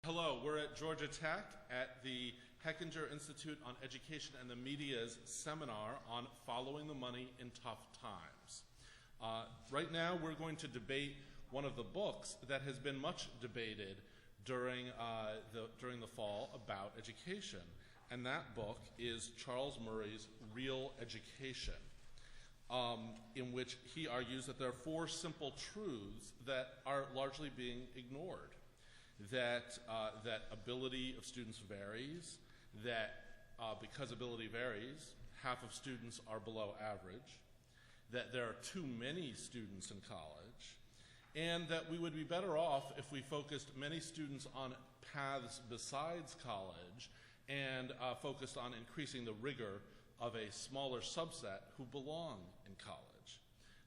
Hello, we're at Georgia Tech at the Hechinger Institute on Education and the Media's seminar on Following the Money in Tough Times. Right now we're going to debate one of the books that has been much debated during the fall about education, and that book is Charles Murray's Real Education, in which he argues that there are four simple truths that are largely being ignored. That ability of students varies, that because ability varies, half of students are below average, that there are too many students in college, and that we would be better off if we focused many students on paths besides college and focused on increasing the rigor of a smaller subset who belong in college.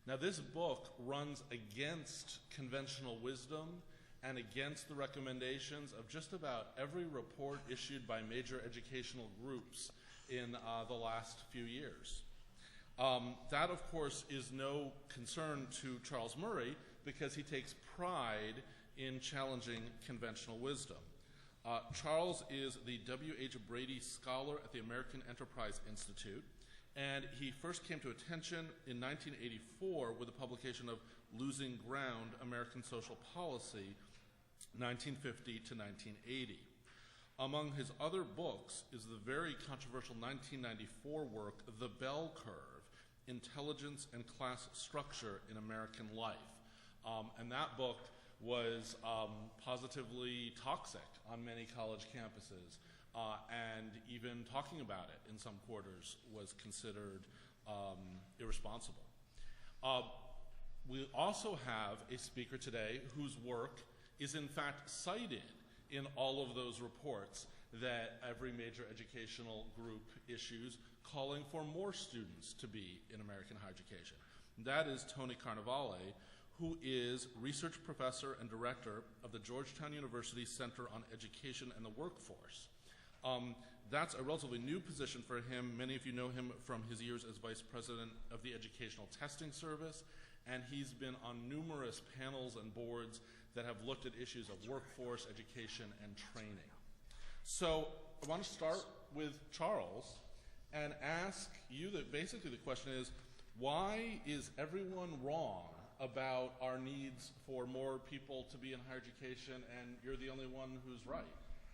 Now, this book runs against conventional wisdom and against the recommendations of just about every report issued by major educational groups in the last few years. That, of course, is no concern to Charles Murray because he takes pride in challenging conventional wisdom. Charles is the W.H. Brady Scholar at the American Enterprise Institute, and he first came to attention in 1984 with the publication of Losing Ground, American Social Policy, 1950 to 1980. Among his other books is the very controversial 1994 work, The Bell Curve, Intelligence and Class Structure in American Life. And that book was positively toxic on many college campuses, and even talking about it in some quarters was considered irresponsible. We also have a speaker today whose work is in fact cited in all of those reports that every major educational group issues calling for more students to be in American higher education. That is Tony Carnevale, who is research professor and director of the Georgetown University Center on Education and the Workforce. That's a relatively new position for him. Many of you know him from his years as vice president of the Educational Testing Service, and he's been on numerous panels and boards that have looked at issues of workforce, education, and training. So I want to start with Charles and ask you that basically the question is, why is everyone wrong about our needs for more people to be in higher education and you're the only one who's right?